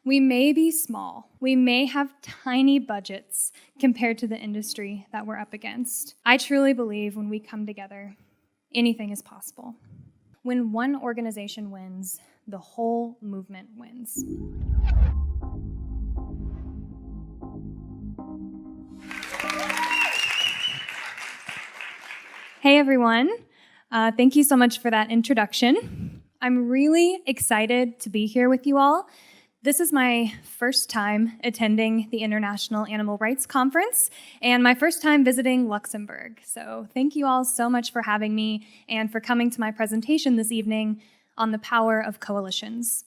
We may be small. We may have tiny budgets compared to the industry that we're up against. I truly believe when we come together, anything is possible. When one organization wins, the whole movement wins. Hey everyone, thank you so much for that introduction. I'm really excited to be here with you all. This is my first time attending the International Animal Rights Conference and my first time visiting Luxembourg. So thank you all so much for having me and for coming to my presentation this evening on the power of coalitions.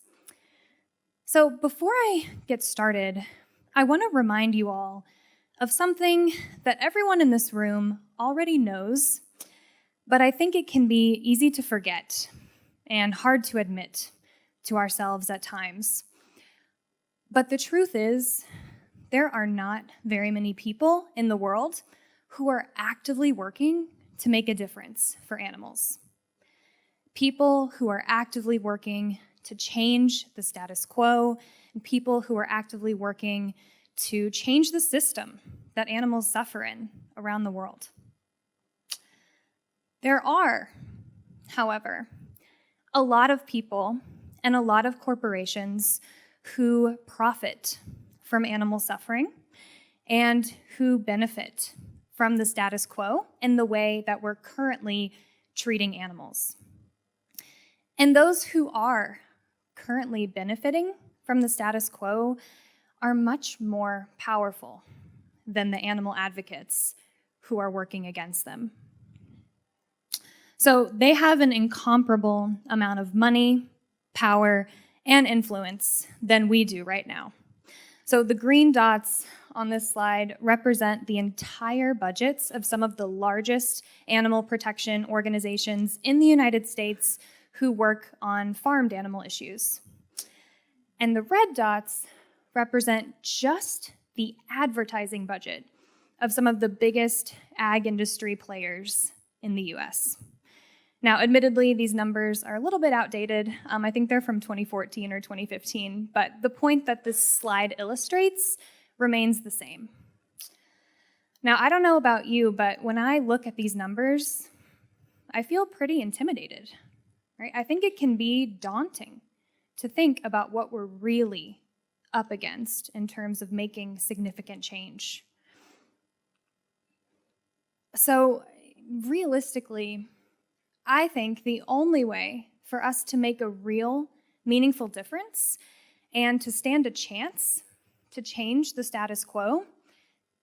So before I get started, I want to remind you all of something that everyone in this room already knows, but I think it can be easy to forget and hard to admit to ourselves at times. But the truth is, there are not very many people in the world who are actively working to make a difference for animals. People who are actively working to change the status quo, and people who are actively working to change the system that animals suffer in around the world. There are, however, a lot of people and a lot of corporations who profit from animal suffering and who benefit from the status quo in the way that we're currently treating animals. And those who are currently benefiting from the status quo are much more powerful than the animal advocates who are working against them. So they have an incomparable amount of money, power, and influence than we do right now. So the green dots on this slide represent the entire budgets of some of the largest animal protection organizations in the United States who work on farmed animal issues. And the red dots represent just the advertising budget of some of the biggest ag industry players in the US. Now, admittedly, these numbers are a little bit outdated. I think they're from 2014 or 2015, but the point that this slide illustrates remains the same. Now, I don't know about you, but when I look at these numbers, I feel pretty intimidated, right? I think it can be daunting to think about what we're really up against in terms of making significant change. So, realistically, I think the only way for us to make a real, meaningful difference and to stand a chance to change the status quo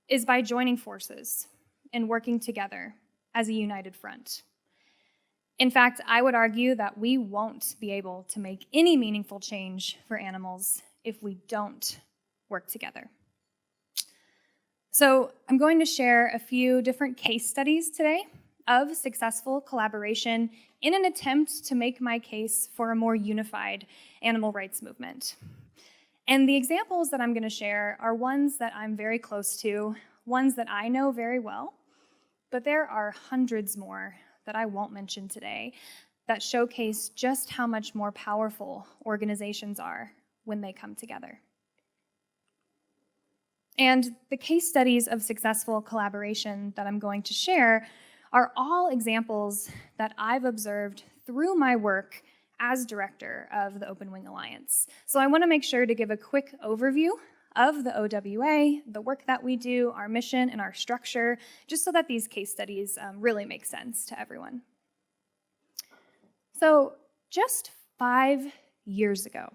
is by joining forces and working together as a united front. In fact, I would argue that we won't be able to make any meaningful change for animals if we don't work together. So I'm going to share a few different case studies today of successful collaboration in an attempt to make my case for a more unified animal rights movement. And the examples that I'm going to share are ones that I'm very close to, ones that I know very well, but there are hundreds more that I won't mention today that showcase just how much more powerful organizations are when they come together. And the case studies of successful collaboration that I'm going to share are all examples that I've observed through my work as director of the Open Wing Alliance. So I want to make sure to give a quick overview of the OWA, the work that we do, our mission, and our structure, just so that these case studies really make sense to everyone. So just 5 years ago,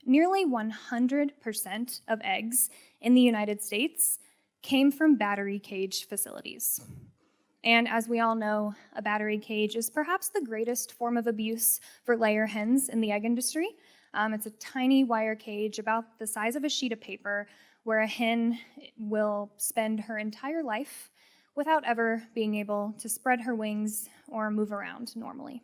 nearly 100% of eggs in the United States came from battery cage facilities. And as we all know, a battery cage is perhaps the greatest form of abuse for layer hens in the egg industry. It's a tiny wire cage about the size of a sheet of paper where a hen will spend her entire life without ever being able to spread her wings or move around normally.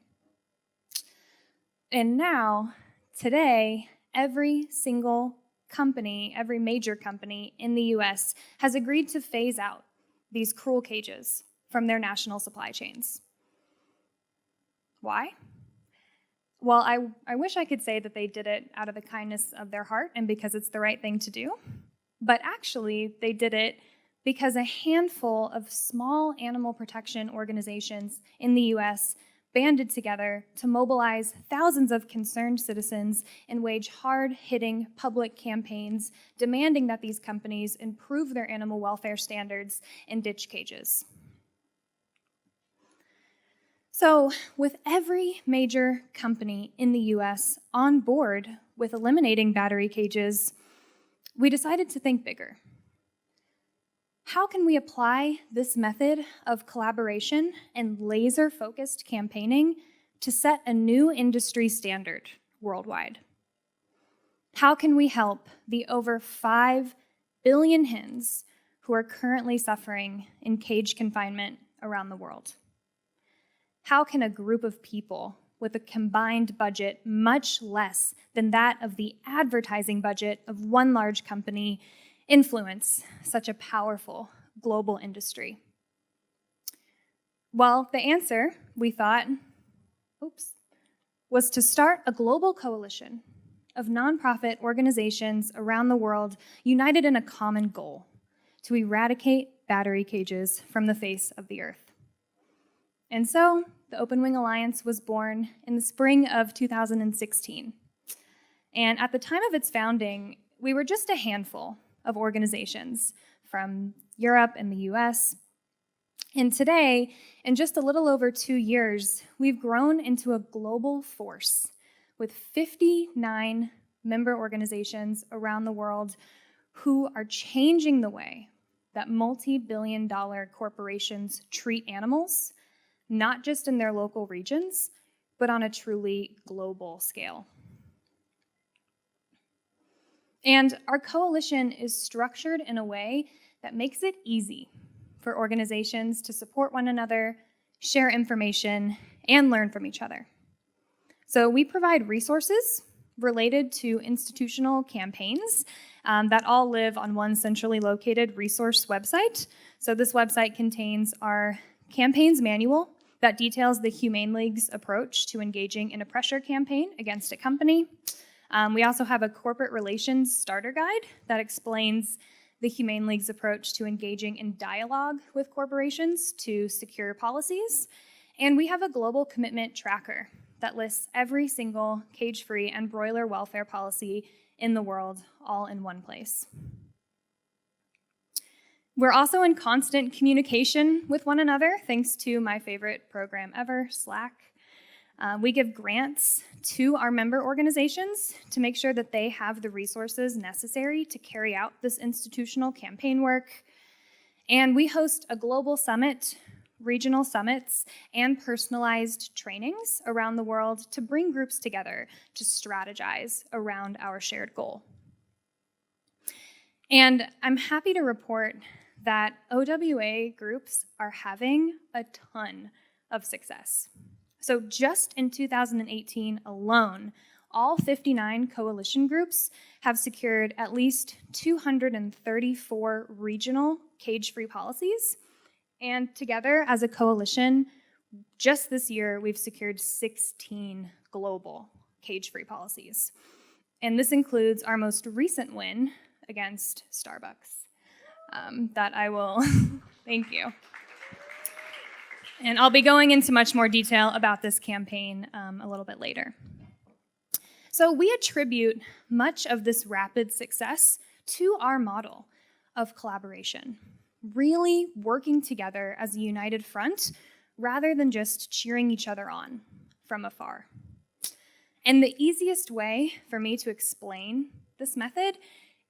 And now, today, every single company, every major company in the US has agreed to phase out these cruel cages from their national supply chains. Why? Well, I wish I could say that they did it out of the kindness of their heart and because it's the right thing to do, but actually they did it because a handful of small animal protection organizations in the US banded together to mobilize thousands of concerned citizens and wage hard-hitting public campaigns demanding that these companies improve their animal welfare standards and ditch cages. So, with every major company in the US on board with eliminating battery cages, we decided to think bigger. How can we apply this method of collaboration and laser-focused campaigning to set a new industry standard worldwide? How can we help the over 5 billion hens who are currently suffering in cage confinement around the world? How can a group of people with a combined budget much less than that of the advertising budget of one large company influence such a powerful global industry? Well, the answer, we thought, was to start a global coalition of nonprofit organizations around the world united in a common goal: to eradicate battery cages from the face of the earth. And so, the Open Wing Alliance was born in the spring of 2016. And at the time of its founding, we were just a handful of organizations from Europe and the US. And today, in just a little over 2 years, we've grown into a global force with 59 member organizations around the world who are changing the way that multi-billion-dollar corporations treat animals, not just in their local regions, but on a truly global scale. And our coalition is structured in a way that makes it easy for organizations to support one another, share information, and learn from each other. So we provide resources related to institutional campaigns that all live on one centrally located resource website. So this website contains our campaigns manual that details the Humane League's approach to engaging in a pressure campaign against a company. We also have a corporate relations starter guide that explains the Humane League's approach to engaging in dialogue with corporations to secure policies. And we have a global commitment tracker that lists every single cage-free and broiler welfare policy in the world, all in one place. We're also in constant communication with one another, thanks to my favorite program ever, Slack. We give grants to our member organizations to make sure that they have the resources necessary to carry out this institutional campaign work. And we host a global summit, regional summits, and personalized trainings around the world to bring groups together to strategize around our shared goal. And I'm happy to report that OWA groups are having a ton of success. So just in 2018 alone, all 59 coalition groups have secured at least 234 regional cage-free policies. And together as a coalition, just this year, we've secured 16 global cage-free policies. And this includes our most recent win against Starbucks. That I will, thank you. And I'll be going into much more detail about this campaign a little bit later. So we attribute much of this rapid success to our model of collaboration, really working together as a united front rather than just cheering each other on from afar. And the easiest way for me to explain this method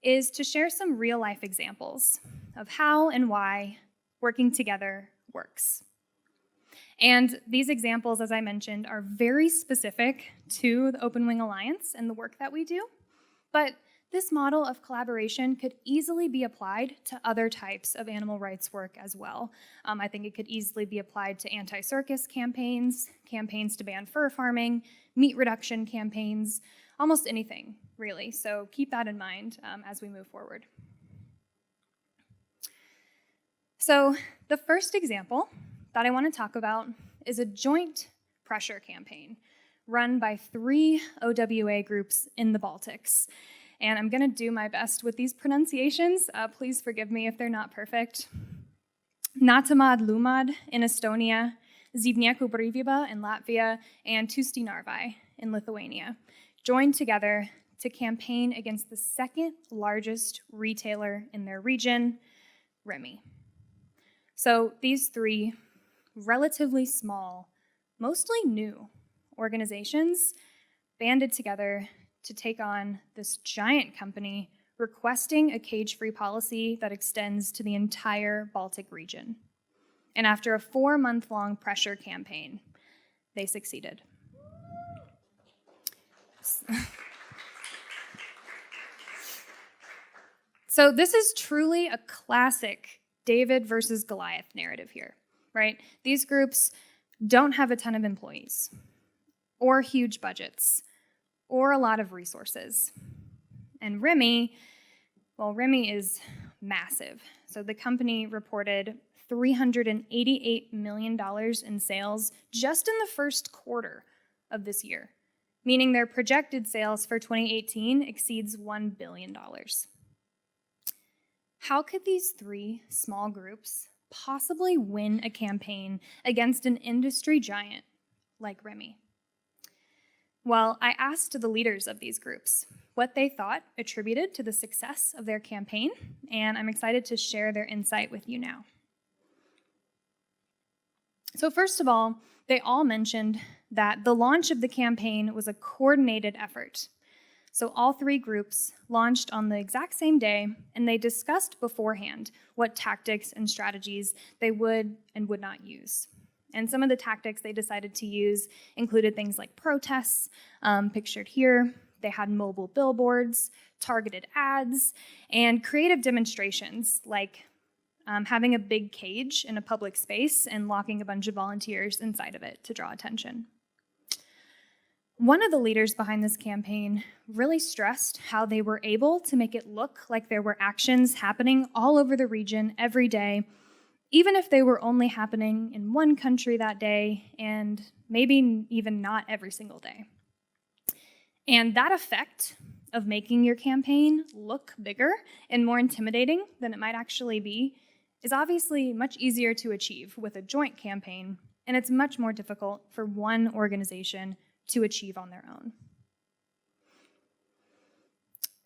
is to share some real-life examples of how and why working together works. And these examples, as I mentioned, are very specific to the Open Wing Alliance and the work that we do, but this model of collaboration could easily be applied to other types of animal rights work as well. I think it could easily be applied to anti-circus campaigns, campaigns to ban fur farming, meat reduction campaigns, almost anything, really. So keep that in mind as we move forward. So the first example that I want to talk about is a joint pressure campaign run by 3 OWA groups in the Baltics. And I'm going to do my best with these pronunciations. Please forgive me if they're not perfect. Natamad Lumad in Estonia, Zibnieku Briviba in Latvia, and Tusti Narvai in Lithuania joined together to campaign against the second largest retailer in their region, Remy. So these 3 relatively small, mostly new organizations banded together to take on this giant company requesting a cage-free policy that extends to the entire Baltic region. And after a 4-month-long pressure campaign, they succeeded. So this is truly a classic David versus Goliath narrative here, right? These groups don't have a ton of employees or huge budgets or a lot of resources. And Remy is massive. So the company reported $388 million in sales just in the first quarter of this year, meaning their projected sales for 2018 exceeds $1 billion. How could these 3 small groups possibly win a campaign against an industry giant like Remy? Well, I asked the leaders of these groups what they thought attributed to the success of their campaign, and I'm excited to share their insight with you now. So first of all, they all mentioned that the launch of the campaign was a coordinated effort. So all 3 groups launched on the exact same day, and they discussed beforehand what tactics and strategies they would and would not use. And some of the tactics they decided to use included things like protests, pictured here. They had mobile billboards, targeted ads, and creative demonstrations like having a big cage in a public space and locking a bunch of volunteers inside of it to draw attention. One of the leaders behind this campaign really stressed how they were able to make it look like there were actions happening all over the region every day, even if they were only happening in one country that day and maybe even not every single day. And that effect of making your campaign look bigger and more intimidating than it might actually be is obviously much easier to achieve with a joint campaign, and it's much more difficult for one organization to achieve on their own.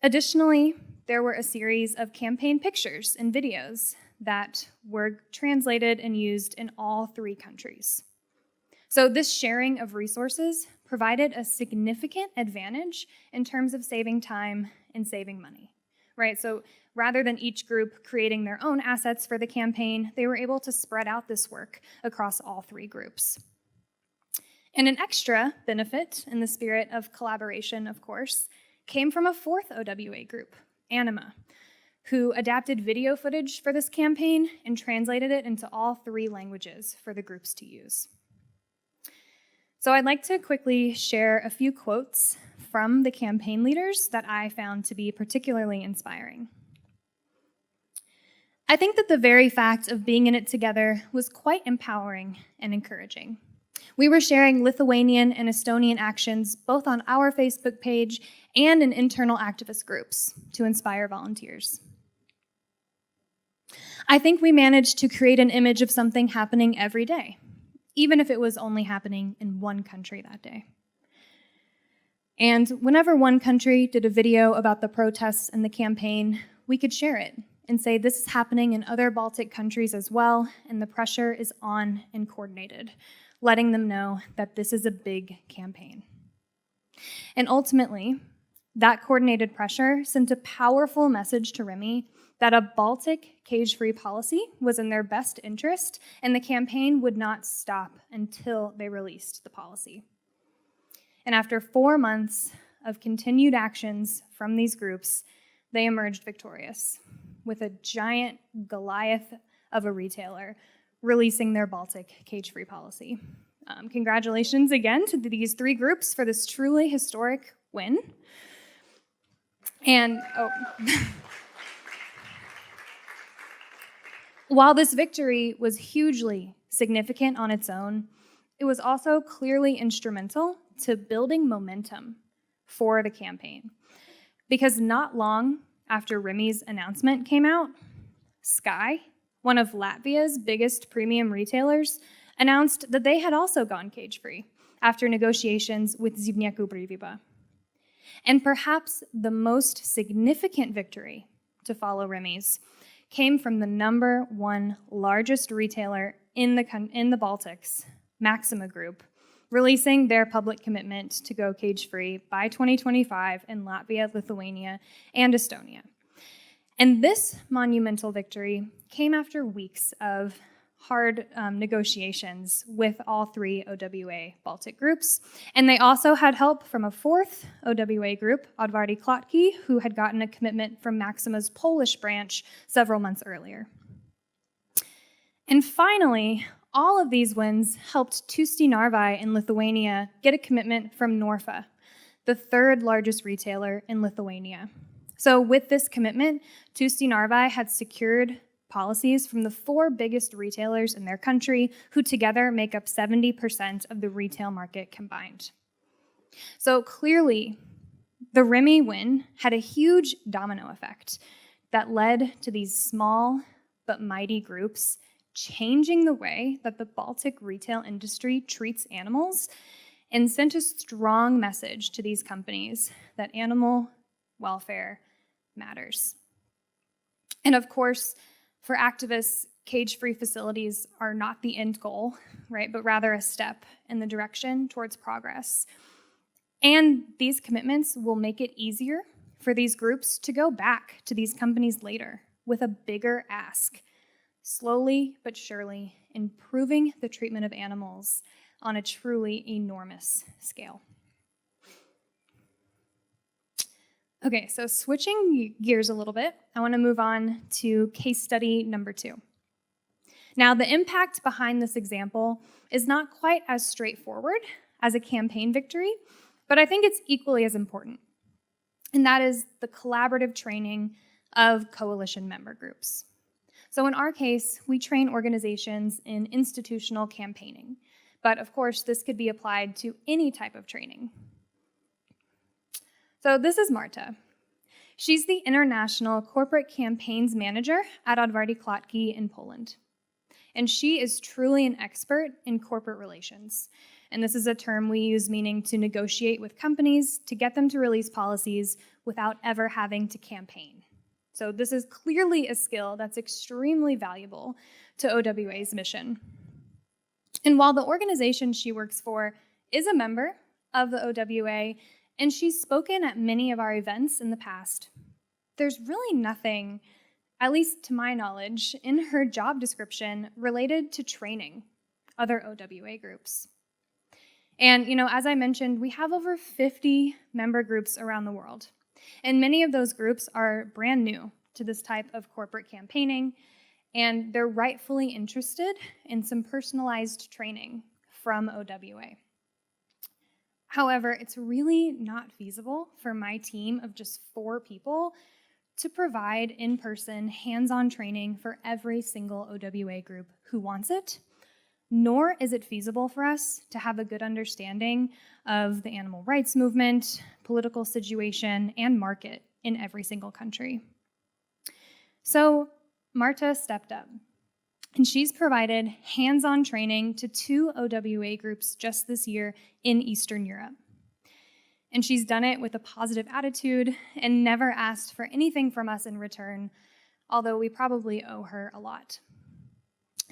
Additionally, there were a series of campaign pictures and videos that were translated and used in all 3 countries. So this sharing of resources provided a significant advantage in terms of saving time and saving money, right? So rather than each group creating their own assets for the campaign, they were able to spread out this work across all 3 groups. And an extra benefit in the spirit of collaboration, of course, came from a 4th OWA group, Anima, who adapted video footage for this campaign and translated it into all 3 languages for the groups to use. So I'd like to quickly share a few quotes from the campaign leaders that I found to be particularly inspiring. I think that the very fact of being in it together was quite empowering and encouraging. We were sharing Lithuanian and Estonian actions both on our Facebook page and in internal activist groups to inspire volunteers. I think we managed to create an image of something happening every day, even if it was only happening in one country that day. And whenever one country did a video about the protests and the campaign, we could share it and say this is happening in other Baltic countries as well, and the pressure is on and coordinated, letting them know that this is a big campaign. And ultimately, that coordinated pressure sent a powerful message to Remy that a Baltic cage-free policy was in their best interest, and the campaign would not stop until they released the policy. And after 4 months of continued actions from these groups, they emerged victorious, with a giant Goliath of a retailer releasing their Baltic cage-free policy. Congratulations again to these 3 groups for this truly historic win. And while this victory was hugely significant on its own, it was also clearly instrumental to building momentum for the campaign. Because not long after Remy's announcement came out, Sky, one of Latvia's biggest premium retailers, announced that they had also gone cage-free after negotiations with Zivnieku Brīvība. And perhaps the most significant victory to follow Remy's came from the number one largest retailer in the Baltics, Maxima Group, releasing their public commitment to go cage-free by 2025 in Latvia, Lithuania, and Estonia. And this monumental victory came after weeks of hard negotiations with all three OWA Baltic groups. And they also had help from a fourth OWA group, Organzisations, who had gotten a commitment from Maxima's Polish branch several months earlier. And finally, all of these wins helped Tusti Narvai in Lithuania get a commitment from Norfa, the third largest retailer in Lithuania. So with this commitment, Tusti Narvai had secured policies from the four biggest retailers in their country, who together make up 70% of the retail market combined. So clearly, the Remy win had a huge domino effect that led to these small but mighty groups changing the way that the Baltic retail industry treats animals and sent a strong message to these companies that animal welfare matters. And of course, for activists, cage-free facilities are not the end goal, right, but rather a step in the direction towards progress. And these commitments will make it easier for these groups to go back to these companies later with a bigger ask, slowly but surely improving the treatment of animals on a truly enormous scale. Okay, so switching gears a little bit, I want to move on to case study number 2. Now, the impact behind this example is not quite as straightforward as a campaign victory, but I think it's equally as important, and that is the collaborative training of coalition member groups. So in our case, we train organizations in institutional campaigning, but of course, this could be applied to any type of training. So this is Marta. She's the International Corporate Campaigns Manager at Organzisations in Poland. And she is truly an expert in corporate relations. And this is a term we use meaning to negotiate with companies to get them to release policies without ever having to campaign. So this is clearly a skill that's extremely valuable to OWA's mission. And while the organization she works for is a member of the OWA, and she's spoken at many of our events in the past, there's really nothing, at least to my knowledge, in her job description related to training other OWA groups. And, as I mentioned, we have over 50 member groups around the world. And many of those groups are brand new to this type of corporate campaigning, and they're rightfully interested in some personalized training from OWA. However, it's really not feasible for my team of just 4 people to provide in-person, hands-on training for every single OWA group who wants it, nor is it feasible for us to have a good understanding of the animal rights movement, political situation, and market in every single country. So Marta stepped up, and she's provided hands-on training to 2 OWA groups just this year in Eastern Europe. And she's done it with a positive attitude and never asked for anything from us in return, although we probably owe her a lot.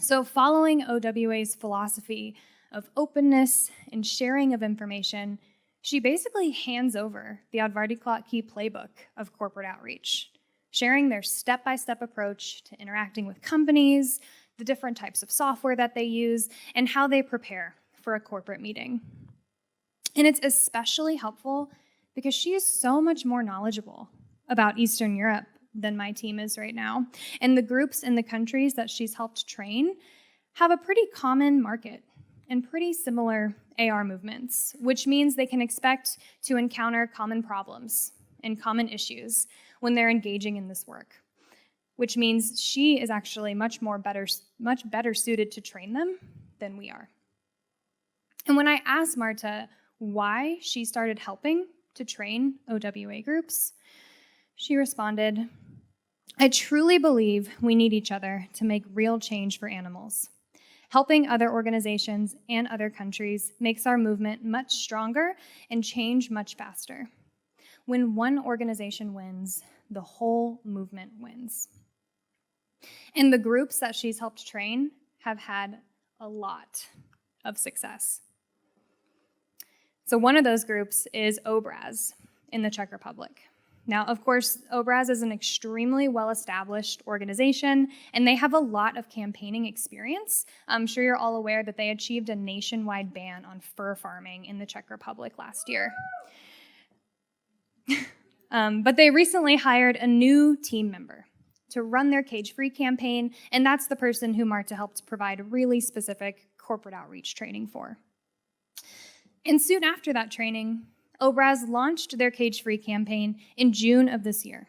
So following OWA's philosophy of openness and sharing of information, she basically hands over the Organzisations playbook of corporate outreach, sharing their step-by-step approach to interacting with companies, the different types of software that they use, and how they prepare for a corporate meeting. And it's especially helpful because she is so much more knowledgeable about Eastern Europe than my team is right now. And the groups in the countries that she's helped train have a pretty common market and pretty similar AR movements, which means they can expect to encounter common problems and common issues when they're engaging in this work, which means she is actually much better suited to train them than we are. And when I asked Marta why she started helping to train OWA groups, she responded, "I truly believe we need each other to make real change for animals. Helping other organizations and other countries makes our movement much stronger and change much faster. When one organization wins, the whole movement wins." And the groups that she's helped train have had a lot of success. So one of those groups is OBRAZ in the Czech Republic. Now, of course, OBRAZ is an extremely well-established organization, and they have a lot of campaigning experience. I'm sure you're all aware that they achieved a nationwide ban on fur farming in the Czech Republic last year. But they recently hired a new team member to run their cage-free campaign, and that's the person who Marta helped provide really specific corporate outreach training for. And soon after that training, OBRAZ launched their cage-free campaign in June of this year.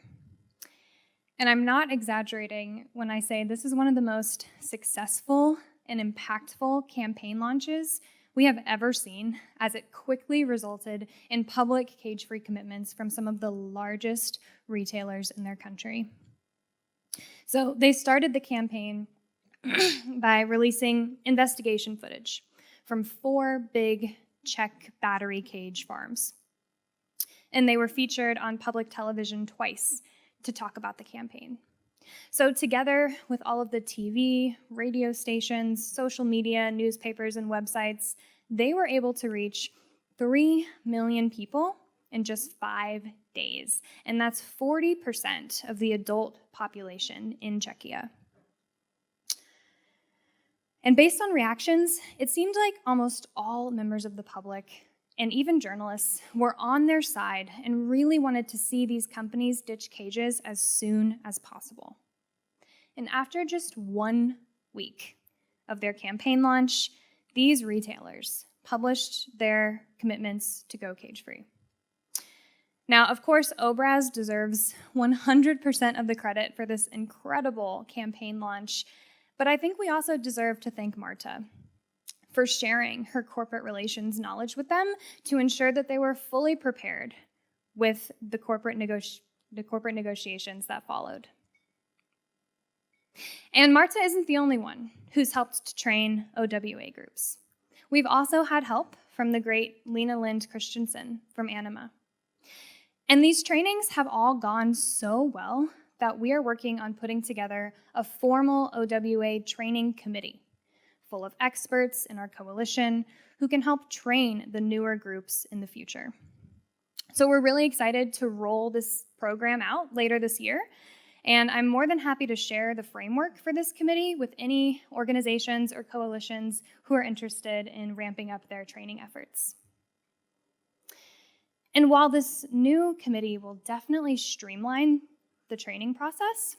And I'm not exaggerating when I say this is one of the most successful and impactful campaign launches we have ever seen, as it quickly resulted in public cage-free commitments from some of the largest retailers in their country. So they started the campaign by releasing investigation footage from 4 big Czech battery cage farms. And they were featured on public television twice to talk about the campaign. So together with all of the TV, radio stations, social media, newspapers, and websites, they were able to reach 3 million people in just 5 days. And that's 40% of the adult population in Czechia. And based on reactions, it seemed like almost all members of the public and even journalists were on their side and really wanted to see these companies ditch cages as soon as possible. And after just 1 week of their campaign launch, these retailers published their commitments to go cage-free. Now, of course, OBRAZ deserves 100% of the credit for this incredible campaign launch, but I think we also deserve to thank Marta for sharing her corporate relations knowledge with them to ensure that they were fully prepared with the corporate negotiations that followed. And Marta isn't the only one who's helped to train OWA groups. We've also had help from the great Lena Lind Christensen from Anima. And these trainings have all gone so well that we are working on putting together a formal OWA training committee full of experts in our coalition who can help train the newer groups in the future. So we're really excited to roll this program out later this year, and I'm more than happy to share the framework for this committee with any organizations or coalitions who are interested in ramping up their training efforts. And while this new committee will definitely streamline the training process,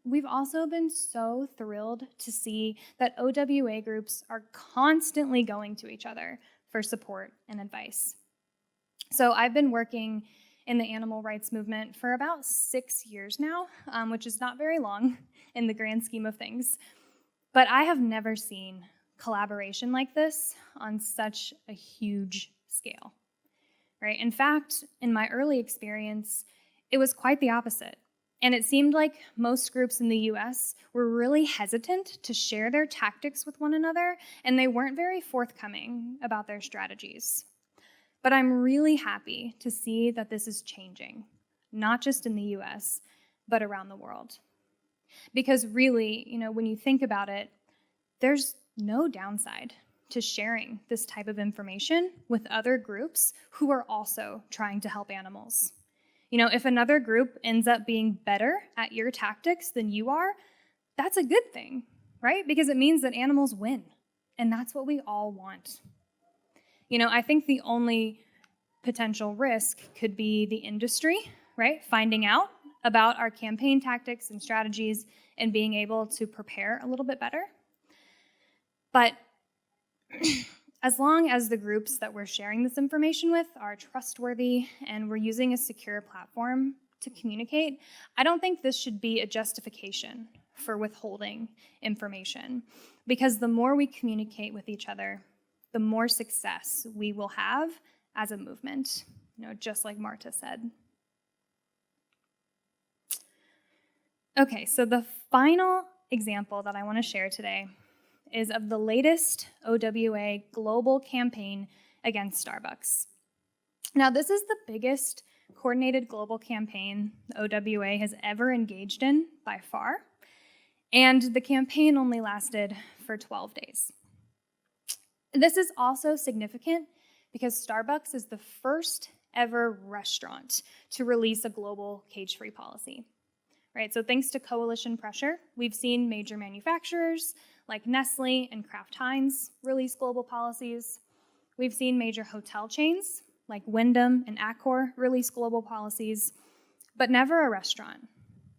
we've also been so thrilled to see that OWA groups are constantly going to each other for support and advice. So I've been working in the animal rights movement for about 6 years now, which is not very long in the grand scheme of things. But I have never seen collaboration like this on such a huge scale, right? In fact, in my early experience, it was quite the opposite. And it seemed like most groups in the US were really hesitant to share their tactics with one another, and they weren't very forthcoming about their strategies. But I'm really happy to see that this is changing, not just in the US, but around the world. Because really, when you think about it, there's no downside to sharing this type of information with other groups who are also trying to help animals. If another group ends up being better at your tactics than you are, that's a good thing, right? Because it means that animals win, and that's what we all want. I think the only potential risk could be the industry, right? Finding out about our campaign tactics and strategies and being able to prepare a little bit better. But as long as the groups that we're sharing this information with are trustworthy and we're using a secure platform to communicate, I don't think this should be a justification for withholding information, because the more we communicate with each other, the more success we will have as a movement, just like Marta said. Okay, so the final example that I want to share today is of the latest OWA Global Campaign against Starbucks. Now, this is the biggest coordinated global campaign the OWA has ever engaged in by far, and the campaign only lasted for 12 days. This is also significant because Starbucks is the first ever restaurant to release a global cage-free policy. Right, so thanks to coalition pressure, we've seen major manufacturers like Nestle and Kraft Heinz release global policies. We've seen major hotel chains like Wyndham and Accor release global policies, but never a restaurant.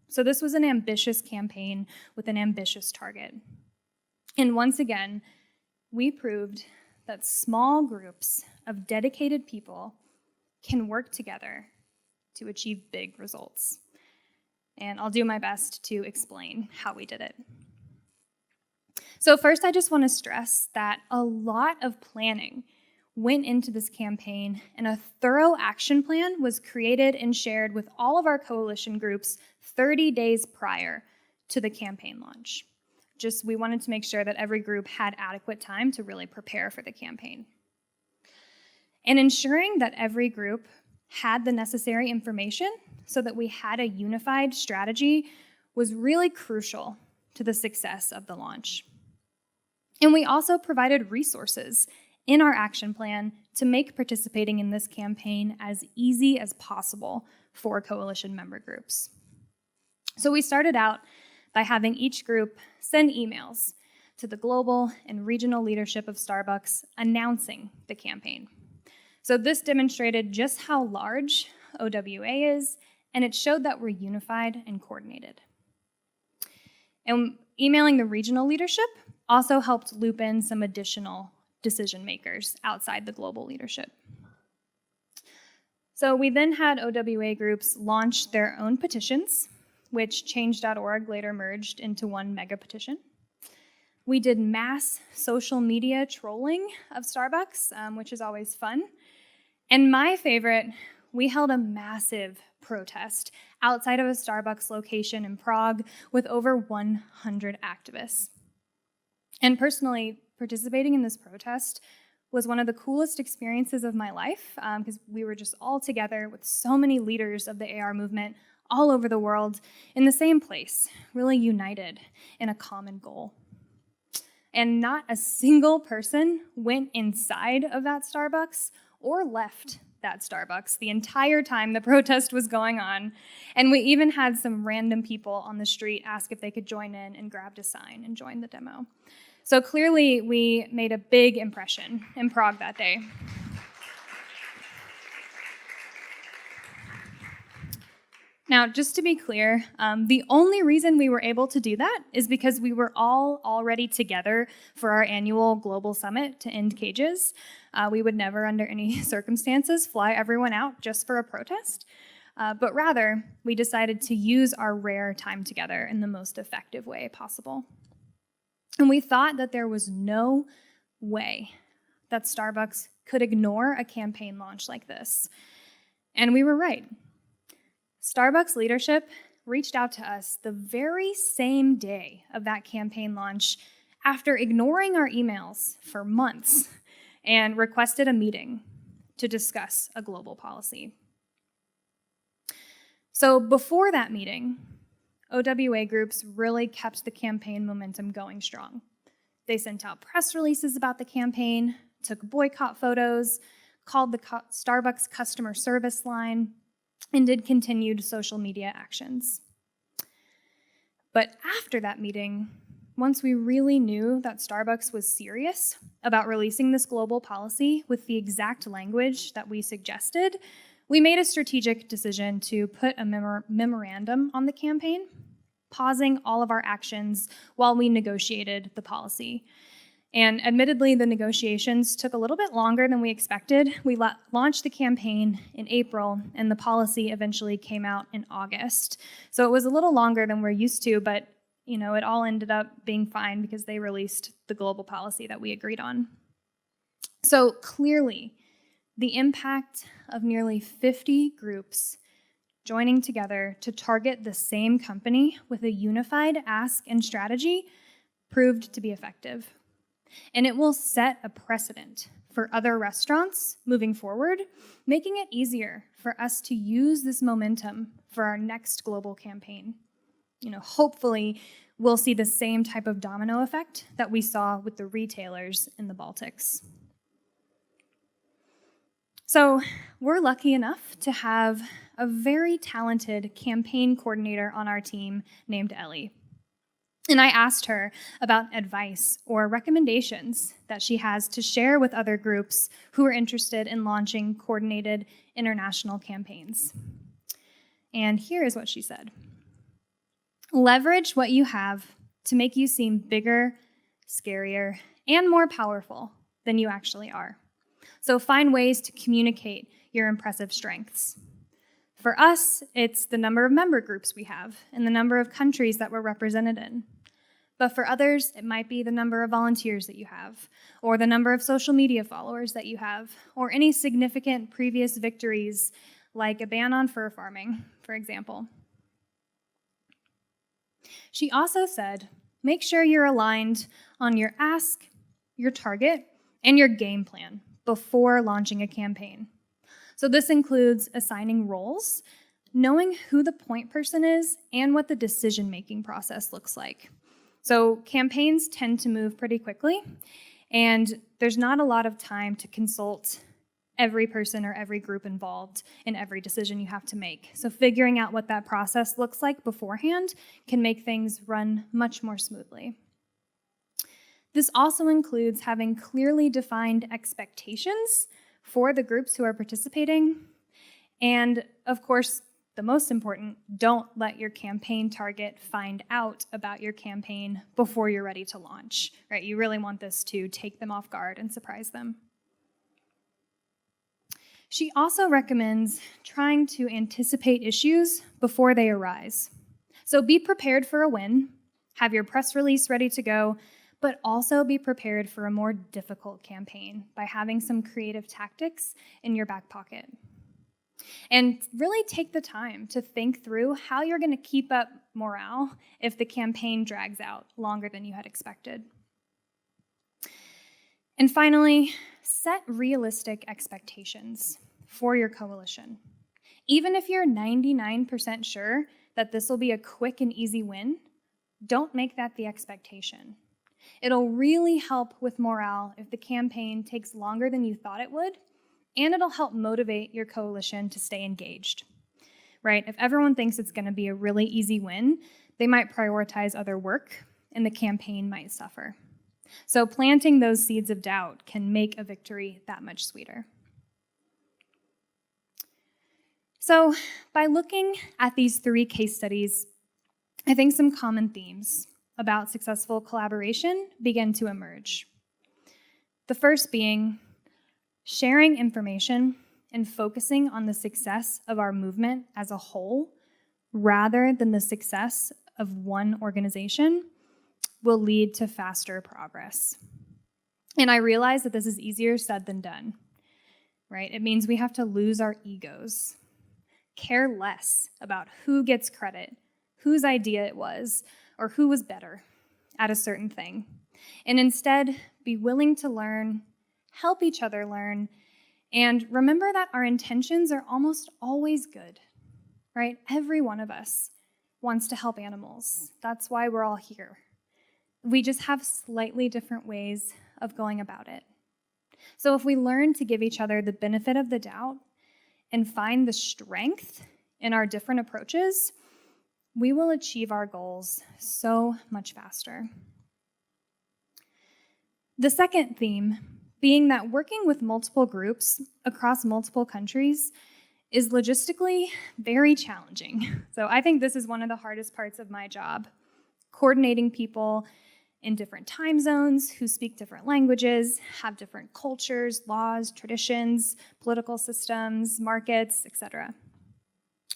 So this was an ambitious campaign with an ambitious target. And once again, we proved that small groups of dedicated people can work together to achieve big results. And I'll do my best to explain how we did it. So first, I just want to stress that a lot of planning went into this campaign, and a thorough action plan was created and shared with all of our coalition groups 30 days prior to the campaign launch. We wanted to make sure that every group had adequate time to really prepare for the campaign. And ensuring that every group had the necessary information so that we had a unified strategy was really crucial to the success of the launch. And we also provided resources in our action plan to make participating in this campaign as easy as possible for coalition member groups. So we started out by having each group send emails to the global and regional leadership of Starbucks announcing the campaign. So this demonstrated just how large OWA is, and it showed that we're unified and coordinated. And emailing the regional leadership also helped loop in some additional decision makers outside the global leadership. So we then had OWA groups launch their own petitions, which Change.org later merged into one mega petition. We did mass social media trolling of Starbucks, which is always fun. And my favorite, we held a massive protest outside of a Starbucks location in Prague with over 100 activists. And personally, participating in this protest was one of the coolest experiences of my life because we were just all together with so many leaders of the AR movement all over the world in the same place, really united in a common goal. And not a single person went inside of that Starbucks or left that Starbucks the entire time the protest was going on. And we even had some random people on the street ask if they could join in and grabbed a sign and join the demo. So clearly we made a big impression in Prague that day. Now, just to be clear, the only reason we were able to do that is because we were all already together for our annual global summit to end cages. We would never, under any circumstances, fly everyone out just for a protest. But rather, we decided to use our rare time together in the most effective way possible. And we thought that there was no way that Starbucks could ignore a campaign launch like this. And we were right. Starbucks leadership reached out to us the very same day of that campaign launch after ignoring our emails for months and requested a meeting to discuss a global policy. So before that meeting, OWA groups really kept the campaign momentum going strong. They sent out press releases about the campaign, took boycott photos, called the Starbucks customer service line, and did continued social media actions. But after that meeting, once we really knew that Starbucks was serious about releasing this global policy with the exact language that we suggested, we made a strategic decision to put a memorandum on the campaign, pausing all of our actions while we negotiated the policy. And admittedly, the negotiations took a little bit longer than we expected. We launched the campaign in April, and the policy eventually came out in August. So it was a little longer than we're used to, but it all ended up being fine because they released the global policy that we agreed on. So clearly, the impact of nearly 50 groups joining together to target the same company with a unified ask and strategy proved to be effective. And it will set a precedent for other restaurants moving forward, making it easier for us to use this momentum for our next global campaign. Hopefully, we'll see the same type of domino effect that we saw with the retailers in the Baltics. So we're lucky enough to have a very talented campaign coordinator on our team named Ellie. And I asked her about advice or recommendations that she has to share with other groups who are interested in launching coordinated international campaigns. And here is what she said. Leverage what you have to make you seem bigger, scarier, and more powerful than you actually are. So find ways to communicate your impressive strengths. For us, it's the number of member groups we have and the number of countries that we're represented in. But for others, it might be the number of volunteers that you have, or the number of social media followers that you have, or any significant previous victories, like a ban on fur farming, for example. She also said, make sure you're aligned on your ask, your target, and your game plan before launching a campaign. So this includes assigning roles, knowing who the point person is, and what the decision-making process looks like. So campaigns tend to move pretty quickly, and there's not a lot of time to consult every person or every group involved in every decision you have to make. So figuring out what that process looks like beforehand can make things run much more smoothly. This also includes having clearly defined expectations for the groups who are participating. And of course, the most important, don't let your campaign target find out about your campaign before you're ready to launch, right? You really want this to take them off guard and surprise them. She also recommends trying to anticipate issues before they arise. So be prepared for a win, have your press release ready to go, but also be prepared for a more difficult campaign by having some creative tactics in your back pocket. And really take the time to think through how you're going to keep up morale if the campaign drags out longer than you had expected. And finally, set realistic expectations for your coalition. Even if you're 99% sure that this will be a quick and easy win, don't make that the expectation. It'll really help with morale if the campaign takes longer than you thought it would, and it'll help motivate your coalition to stay engaged, right? If everyone thinks it's going to be a really easy win, they might prioritize other work, and the campaign might suffer. So planting those seeds of doubt can make a victory that much sweeter. So by looking at these 3 case studies, I think some common themes about successful collaboration begin to emerge. The first being sharing information and focusing on the success of our movement as a whole rather than the success of one organization will lead to faster progress. And I realize that this is easier said than done, right? It means we have to lose our egos, care less about who gets credit, whose idea it was, or who was better at a certain thing, and instead be willing to learn, help each other learn, and remember that our intentions are almost always good, right? Every one of us wants to help animals. That's why we're all here. We just have slightly different ways of going about it. So if we learn to give each other the benefit of the doubt and find the strength in our different approaches, we will achieve our goals so much faster. The second theme being that working with multiple groups across multiple countries is logistically very challenging. So I think this is one of the hardest parts of my job, coordinating people in different time zones who speak different languages, have different cultures, laws, traditions, political systems, markets, etc.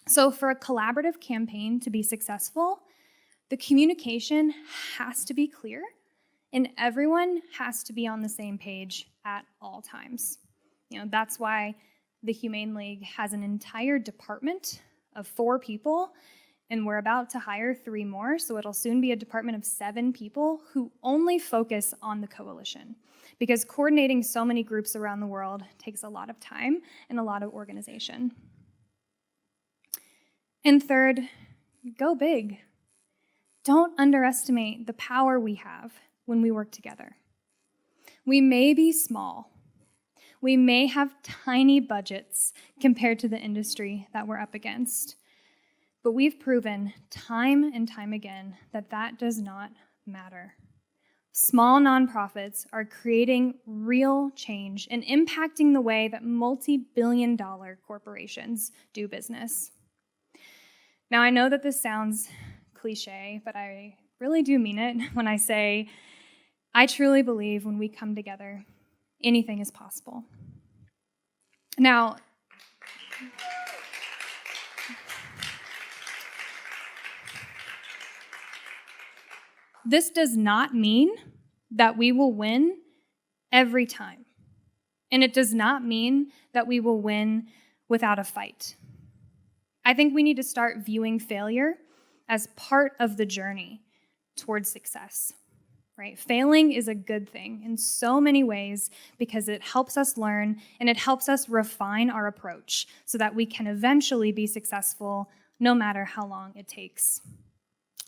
So for a collaborative campaign to be successful, the communication has to be clear and everyone has to be on the same page at all times. That's why the Humane League has an entire department of 4 people, and we're about to hire 3 more, so it'll soon be a department of 7 people who only focus on the coalition, because coordinating so many groups around the world takes a lot of time and a lot of organization. And third, go big. Don't underestimate the power we have when we work together. We may be small. We may have tiny budgets compared to the industry that we're up against. But we've proven time and time again that that does not matter. Small nonprofits are creating real change and impacting the way that multi-billion-dollar corporations do business. Now, I know that this sounds cliche, but I really do mean it when I say I truly believe when we come together, anything is possible. Now, this does not mean that we will win every time. And it does not mean that we will win without a fight. I think we need to start viewing failure as part of the journey towards success, right? Failing is a good thing in so many ways because it helps us learn and it helps us refine our approach so that we can eventually be successful no matter how long it takes.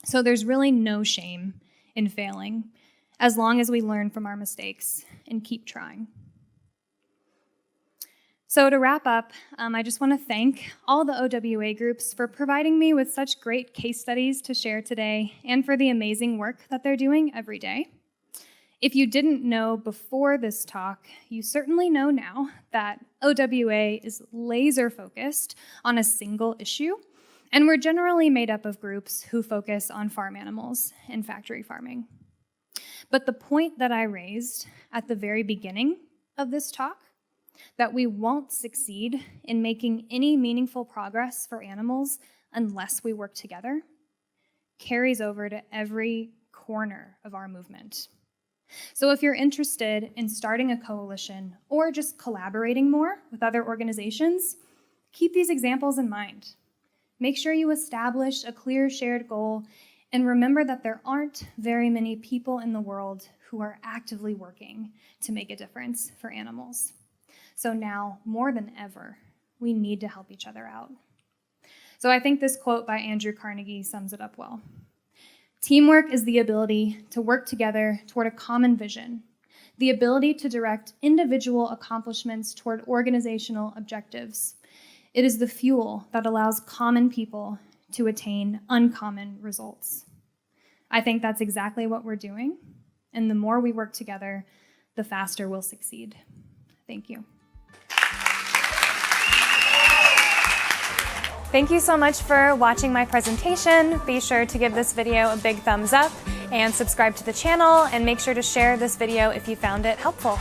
So there's really no shame in failing as long as we learn from our mistakes and keep trying. So to wrap up, I just want to thank all the OWA groups for providing me with such great case studies to share today and for the amazing work that they're doing every day. If you didn't know before this talk, you certainly know now that OWA is laser focused on a single issue, and we're generally made up of groups who focus on farm animals and factory farming. But the point that I raised at the very beginning of this talk, that we won't succeed in making any meaningful progress for animals unless we work together, carries over to every corner of our movement. So if you're interested in starting a coalition or just collaborating more with other organizations, keep these examples in mind. Make sure you establish a clear shared goal and remember that there aren't very many people in the world who are actively working to make a difference for animals. So now, more than ever, we need to help each other out. So I think this quote by Andrew Carnegie sums it up well. Teamwork is the ability to work together toward a common vision, the ability to direct individual accomplishments toward organizational objectives. It is the fuel that allows common people to attain uncommon results. I think that's exactly what we're doing, and the more we work together, the faster we'll succeed. Thank you. Thank you so much for watching my presentation. Be sure to give this video a big thumbs up and subscribe to the channel, and make sure to share this video if you found it helpful.